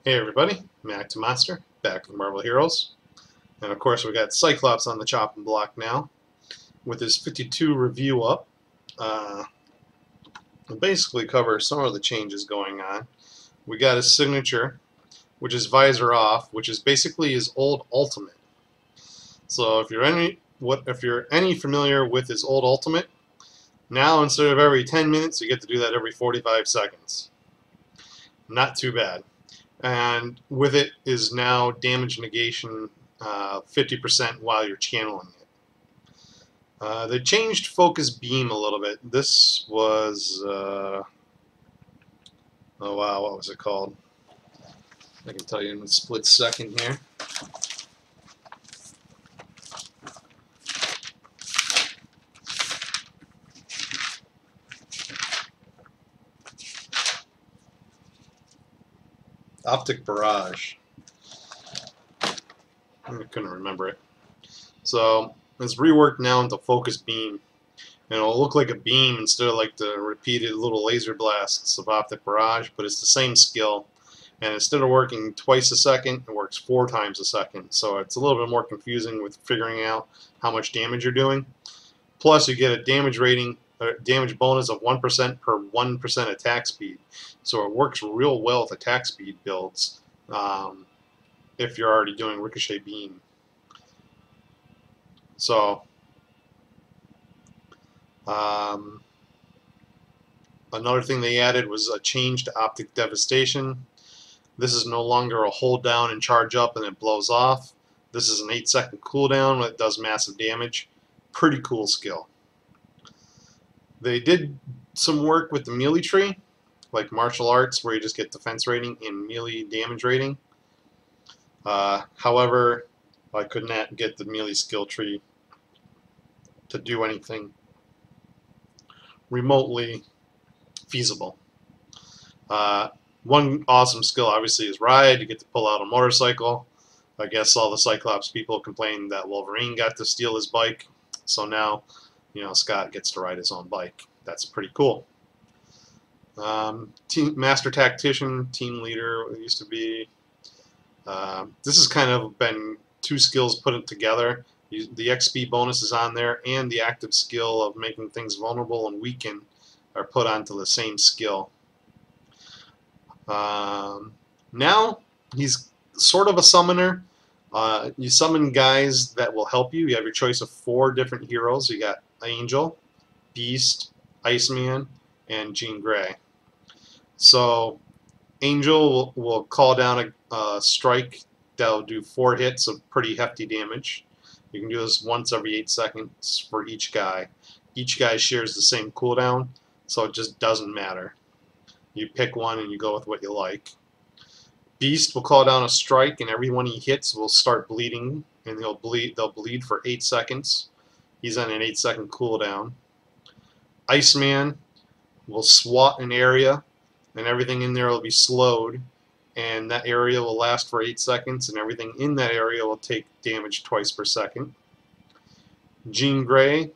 Hey everybody, Mac to Monster, back with Marvel Heroes. And of course we got Cyclops on the chopping block now, with his 52 review up. We'll basically cover some of the changes going on. We got his signature, which is visor off, which is basically his old ultimate. So if you're any familiar with his old ultimate, now instead of every 10 minutes you get to do that every 45 seconds. Not too bad. And with it is now damage negation 50% while you're channeling it. They changed focus beam a little bit. This was, oh wow, what was it called? I can tell you in a split second here. Optic Barrage. I couldn't remember it. So it's reworked now into focus beam. And it'll look like a beam instead of like the repeated little laser blasts of Optic Barrage, but it's the same skill. And instead of working twice a second, it works 4 times a second. So it's a little bit more confusing with figuring out how much damage you're doing. Plus, you get a damage rating, damage bonus of 1% per 1% attack speed. So it works real well with attack speed builds if you're already doing Ricochet Beam. So, another thing they added was a change to Optic Devastation. This is no longer a hold down and charge up and it blows off. This is an 8-second cooldown that does massive damage. Pretty cool skill. They did some work with the melee tree, like martial arts, where you just get defense rating and melee damage rating. However, I could not get the melee skill tree to do anything remotely feasible. One awesome skill, obviously, is Ride. You get to pull out a motorcycle. I guess all the Cyclops people complained that Wolverine got to steal his bike, so now, Scott gets to ride his own bike. That's pretty cool. Master Tactician, Team Leader, it used to be. This has kind of been 2 skills put together. The XP bonus is on there, and the active skill of making things vulnerable and weaken are put onto the same skill. Now he's sort of a summoner. You summon guys that will help you. You have your choice of 4 different heroes. You got Angel, Beast, Iceman, and Jean Grey. So Angel will call down a strike that'll do 4 hits of pretty hefty damage. You can do this once every 8 seconds for each guy. Each guy shares the same cooldown, so it just doesn't matter. You pick one and you go with what you like. Beast will call down a strike, and everyone he hits will start bleeding, and they'll bleed for 8 seconds. He's on an 8-second cooldown. Iceman will swat an area, and everything in there will be slowed, and that area will last for 8 seconds, and everything in that area will take damage twice per second. Jean Grey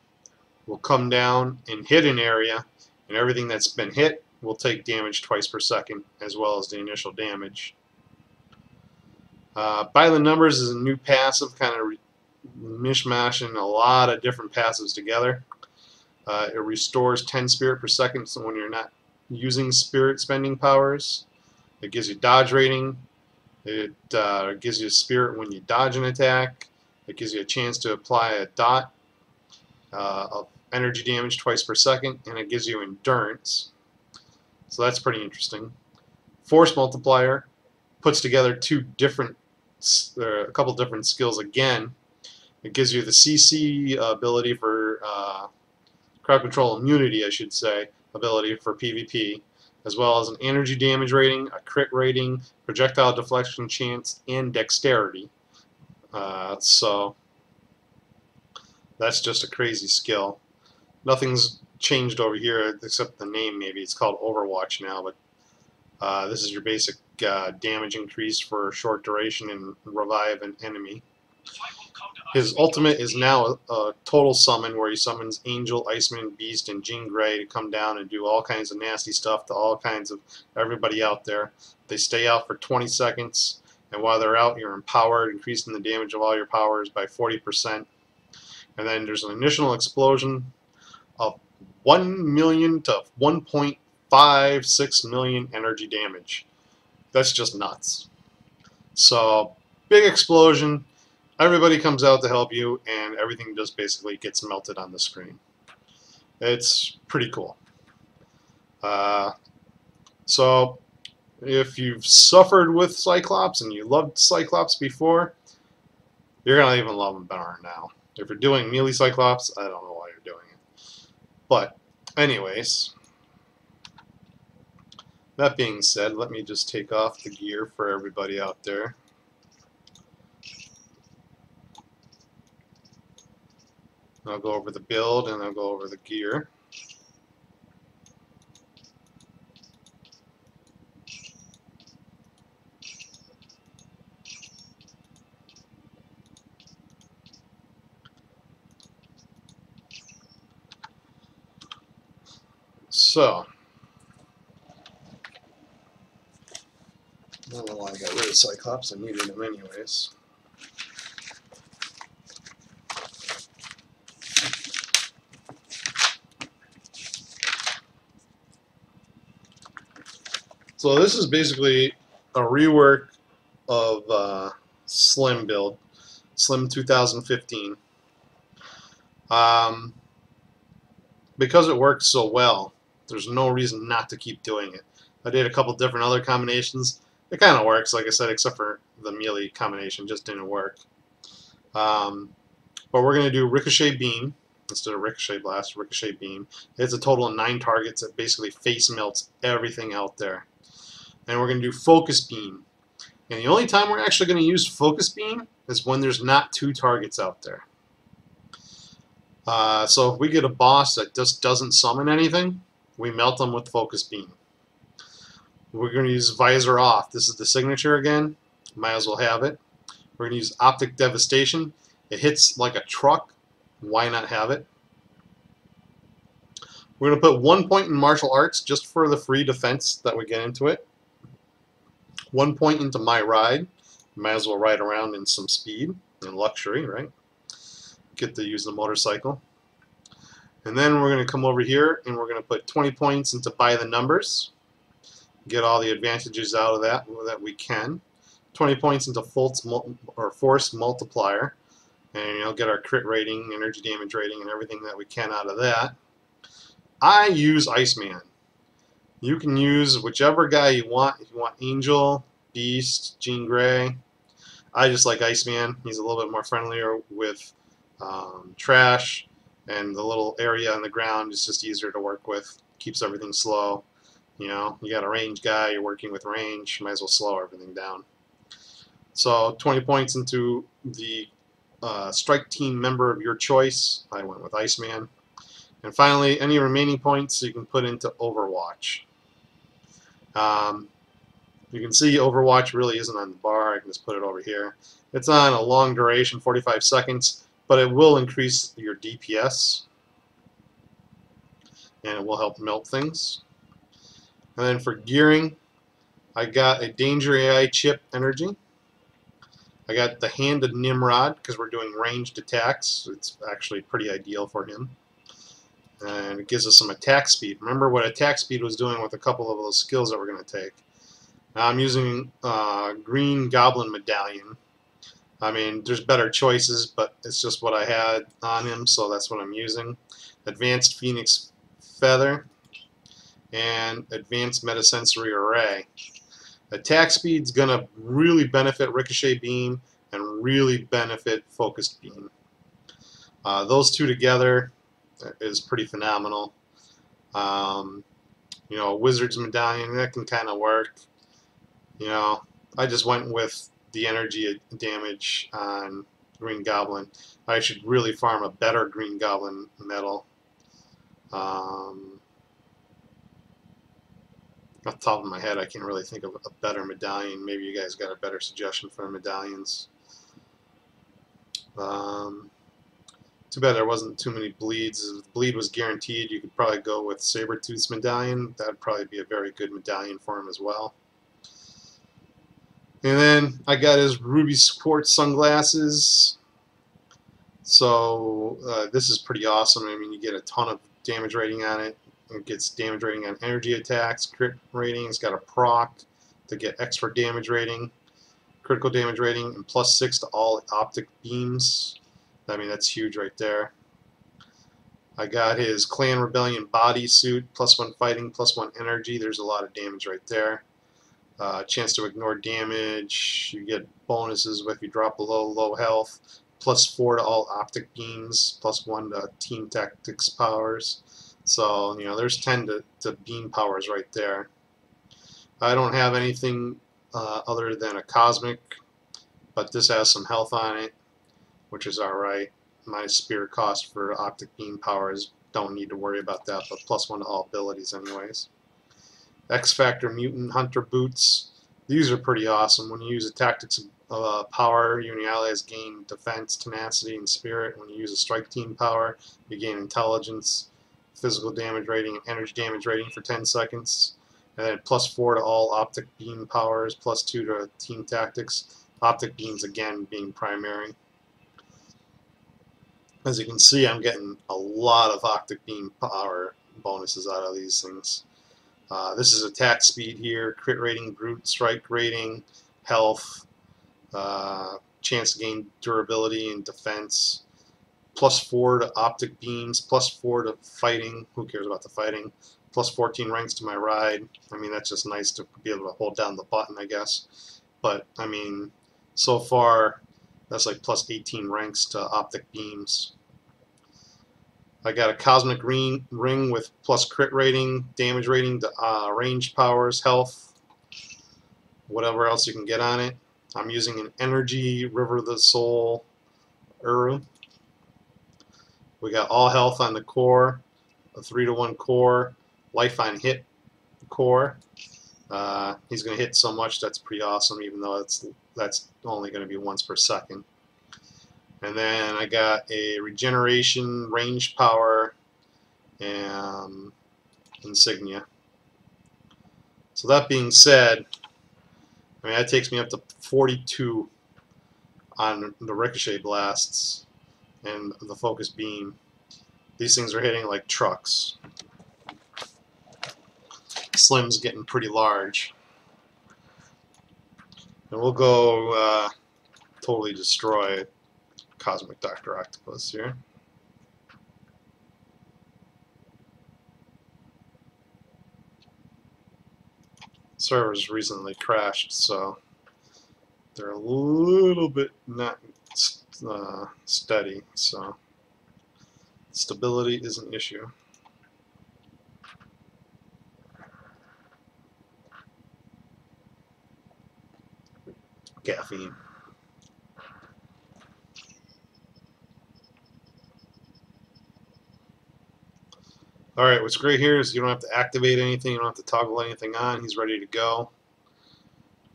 will come down and hit an area, and everything that's been hit will take damage twice per second, as well as the initial damage. By the Numbers is a new passive, kind of mishmashing a lot of different passives together. It restores 10 spirit per second, so when you're not using spirit spending powers. It gives you dodge rating. It gives you spirit when you dodge an attack. It gives you a chance to apply a dot of energy damage twice per second, and it gives you endurance. So that's pretty interesting. Force Multiplier puts together a couple different skills again. It gives you the CC ability for crowd control immunity, I should say, ability for PvP, as well as an energy damage rating, a crit rating, projectile deflection chance, and dexterity. So that's just a crazy skill. Nothing's changed over here except the name. Maybe it's called Overwatch now, but this is your basic damage increase for short duration and revive an enemy. His ultimate is now a total summon where he summons Angel, Iceman, Beast, and Jean Grey to come down and do all kinds of nasty stuff to all kinds of everybody out there. They stay out for 20 seconds, and while they're out, you're empowered, increasing the damage of all your powers by 40%. And then there's an initial explosion of 1 million to 1.56 million energy damage. That's just nuts. So, big explosion. Everybody comes out to help you, and everything just basically gets melted on the screen. It's pretty cool. So, if you've suffered with Cyclops and you loved Cyclops before, you're going to even love him better now. If you're doing melee Cyclops, I don't know why you're doing it. But, anyways, that being said, let me just take off the gear for everybody out there. I'll go over the build and I'll go over the gear. So, I don't know why I got rid of Cyclops, I needed him anyways. So this is basically a rework of Slim build, Slim 2015. Because it works so well, there's no reason not to keep doing it. I did a couple different other combinations. It kind of works, like I said, except for the melee combination, just didn't work. But we're going to do Ricochet Beam instead of Ricochet Blast, Ricochet Beam. It's a total of 9 targets that basically face melts everything out there. And we're going to do Focus Beam. And the only time we're actually going to use Focus Beam is when there's not 2 targets out there. So if we get a boss that just doesn't summon anything, we melt them with Focus Beam. We're going to use Visor Off. This is the signature again. Might as well have it. We're going to use Optic Devastation. It hits like a truck. Why not have it? We're going to put 1 point in Martial Arts just for the free defense that we get into it. 1 point into My Ride. Might as well ride around in some speed and luxury, right? Get to use the motorcycle. And then we're going to come over here and we're going to put 20 points into By the Numbers. Get all the advantages out of that we can. 20 points into Force Multiplier. And you'll get our crit rating, energy damage rating, and everything that we can out of that. I use Iceman. You can use whichever guy you want. If you want Angel, Beast, Jean Grey. I just like Iceman. He's a little bit more friendlier with trash, and the little area on the ground is just easier to work with. Keeps everything slow. You know, you got a range guy, you're working with range, might as well slow everything down. So 20 points into the strike team member of your choice. I went with Iceman. And finally, any remaining points you can put into Overwatch. You can see Overwatch really isn't on the bar. I can just put it over here. It's on a long duration, 45 seconds, but it will increase your DPS, and it will help melt things. And then for gearing, I got a Danger AI chip energy. I got the Hand of Nimrod because we're doing ranged attacks. It's actually pretty ideal for him. And it gives us some attack speed. Remember what attack speed was doing with a couple of those skills that we're going to take. Now I'm using Green Goblin Medallion. I mean, there's better choices, but it's just what I had on him, so that's what I'm using. Advanced Phoenix Feather and Advanced Metasensory Array. Attack speed's going to really benefit Ricochet Beam and really benefit Focused Beam. Those two together is pretty phenomenal. You know, Wizard's Medallion, that can kind of work. You know, I just went with the energy damage on Green Goblin. I should really farm a better Green Goblin medal. Off the top of my head, I can't really think of a better medallion. Maybe you guys got a better suggestion for medallions. Um, Too bad there wasn't too many bleeds. If the bleed was guaranteed, you could probably go with Sabretooth's medallion. That would probably be a very good medallion for him as well. And then I got his ruby quartz sunglasses. So this is pretty awesome. I mean, you get a ton of damage rating on it. It gets damage rating on energy attacks, crit rating. It's got a proc to get extra damage rating, critical damage rating, and +6 to all optic beams. I mean, that's huge right there. I got his Clan Rebellion bodysuit, +1 fighting, +1 energy. There's a lot of damage right there. Chance to ignore damage. You get bonuses if you drop below low health. +4 to all optic beams. +1 to team tactics powers. So, you know, there's 10 to beam powers right there. I don't have anything other than a cosmic, but this has some health on it, which is alright. My spirit cost for optic beam powers, don't need to worry about that, but +1 to all abilities anyways. X Factor Mutant Hunter Boots. These are pretty awesome. When you use a tactics power, you and your allies gain defense, tenacity, and spirit. When you use a strike team power, you gain intelligence, physical damage rating, and energy damage rating for 10 seconds. And then +4 to all optic beam powers, +2 to team tactics. Optic beams again being primary. As you can see, I'm getting a lot of optic beam power bonuses out of these things. This is attack speed here, crit rating, brute strike rating, health, chance to gain durability and defense, +4 to optic beams, +4 to fighting. Who cares about the fighting? +14 ranks to my ride. I mean, that's just nice to be able to hold down the button, I guess. But, I mean, so far, that's like +18 ranks to optic beams. I got a cosmic ring with plus crit rating, damage rating, range powers, health, whatever else you can get on it. I'm using an energy River of the Soul Uru. We got all health on the core, a 3-to-1 core, life on hit core. He's going to hit so much, that's pretty awesome, even though that's only going to be once per second. And then I got a regeneration, range power, and insignia. So that being said, I mean, that takes me up to 42 on the ricochet blasts and the focus beam. These things are hitting like trucks. Slim's getting pretty large. And we'll go totally destroy Cosmic Dr. Octopus here. Servers recently crashed, so they're a little bit not steady, so stability is an issue. Caffeine. Alright, what's great here is you don't have to activate anything, you don't have to toggle anything on, he's ready to go.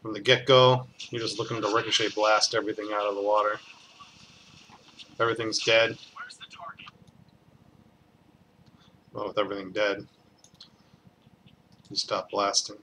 From the get-go, you're just looking to ricochet blast everything out of the water. Everything's dead. Well, with everything dead, you stop blasting.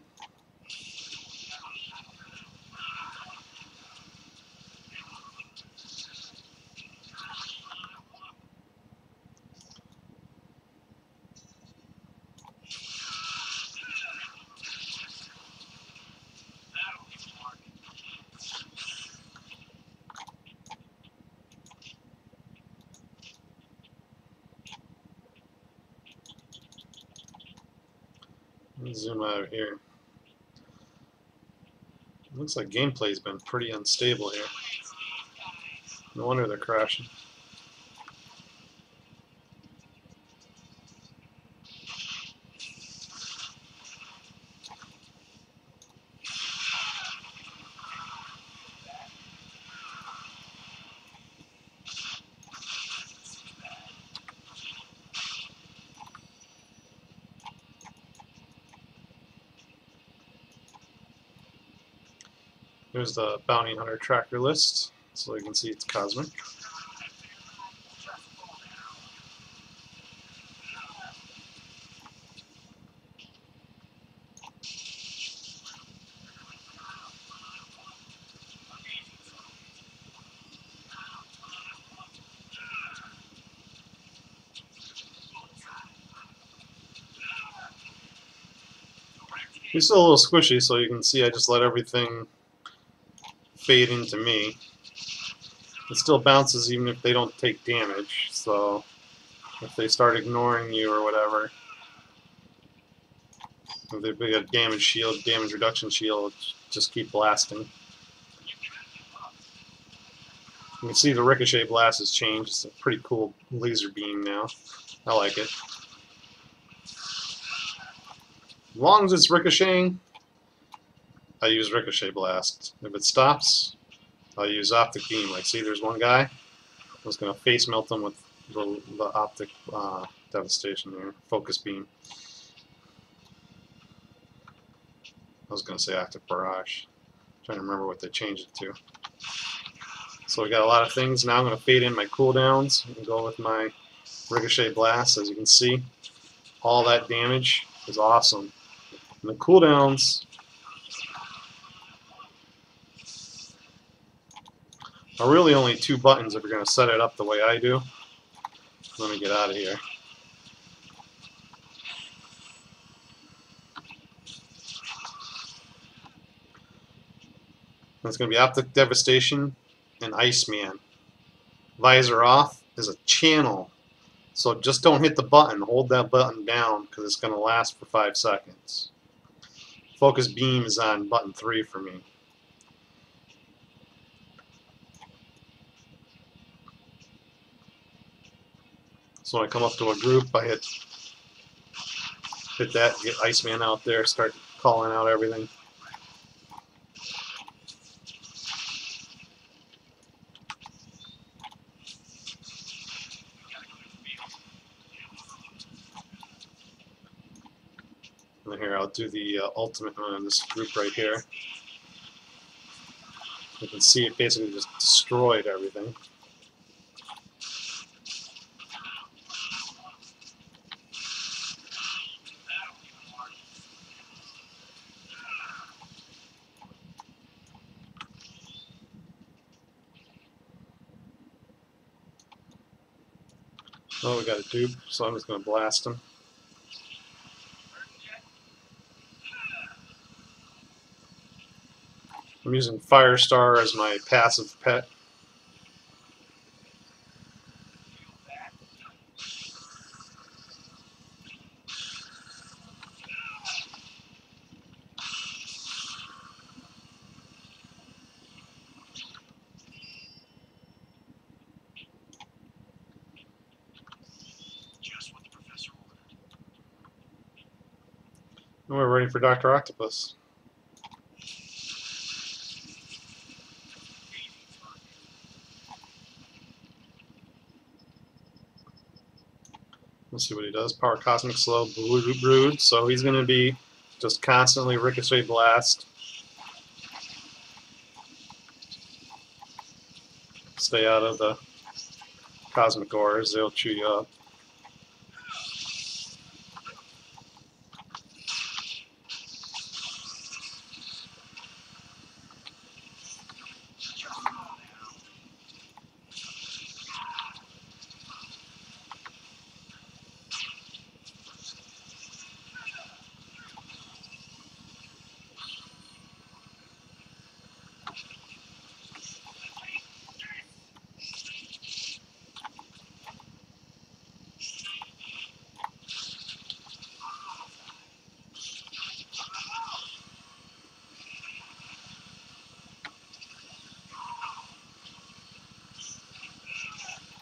Let me zoom out of here. Looks like gameplay's been pretty unstable here. No wonder they're crashing. Here's the bounty hunter tracker list, so you can see it's cosmic. He's still a little squishy, so you can see I just let everything fade into me. It still bounces even if they don't take damage, so if they start ignoring you or whatever, if they got damage shield, damage reduction shield, just keep blasting. You can see the ricochet blast has changed. It's a pretty cool laser beam now. I like it. As long as it's ricocheting, I use ricochet blast. If it stops, I'll use optic beam. Like, see, there's one guy. I was going to face melt him with the optic devastation here. Focus beam. I was going to say active barrage. I'm trying to remember what they changed it to. So we got a lot of things. Now I'm going to fade in my cooldowns and go with my ricochet blast. As you can see, all that damage is awesome. And the cooldowns are really only 2 buttons if you're going to set it up the way I do. Let me get out of here. It's going to be Optic Devastation and Iceman. Visor off is a channel. So just don't hit the button. Hold that button down because it's going to last for 5 seconds. Focus beam is on button 3 for me. So when I come up to a group, I hit that, get Iceman out there, start calling out everything. And here, I'll do the ultimate on this group right here. You can see it basically just destroyed everything. Oh, we got a dupe, so I'm just going to blast him. I'm using Firestar as my passive pet. And we're ready for Dr. Octopus. Let's see what he does. Power Cosmic Slow, Brood. So he's going to be just constantly Ricochet Blast. Stay out of the Cosmic Ores, they'll chew you up.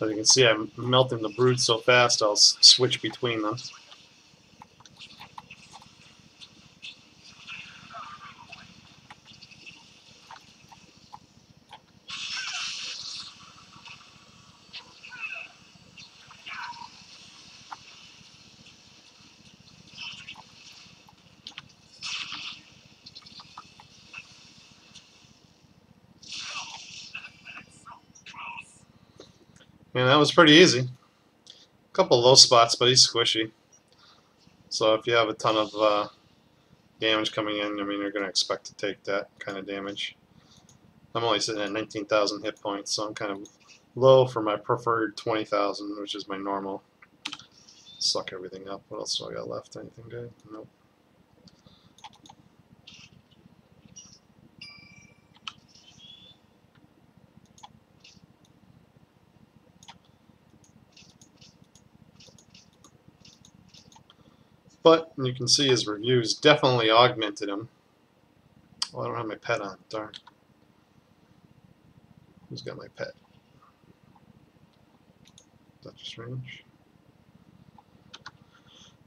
As you can see, I'm melting the Brood so fast, I'll switch between them. And that was pretty easy. A couple low spots, but he's squishy. So if you have a ton of damage coming in, I mean, you're going to expect to take that kind of damage. I'm only sitting at 19,000 hit points, so I'm kind of low for my preferred 20,000, which is my normal. Suck everything up. What else do I got left? Anything good? Nope. But you can see his reviews definitely augmented him. Oh, I don't have my pet on. Darn. Who's got my pet? Doctor Strange.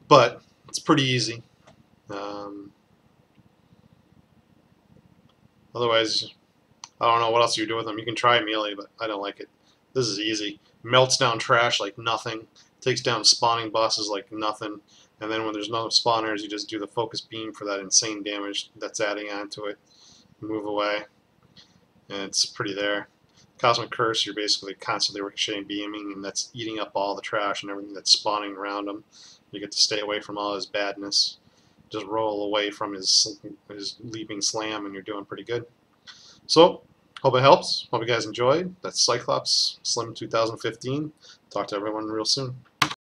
But it's pretty easy. Otherwise, I don't know what else you do with them. You can try melee, but I don't like it. This is easy. Melts down trash like nothing. Takes down spawning bosses like nothing. And then when there's no spawners, you just do the focus beam for that insane damage that's adding onto it. Move away. And it's pretty there. Cosmic Curse, you're basically constantly ricocheting, beaming, and that's eating up all the trash and everything that's spawning around him. You get to stay away from all his badness. Just roll away from his leaping slam, and you're doing pretty good. So, hope it helps. Hope you guys enjoyed. That's Cyclops Slim 2015. Talk to everyone real soon.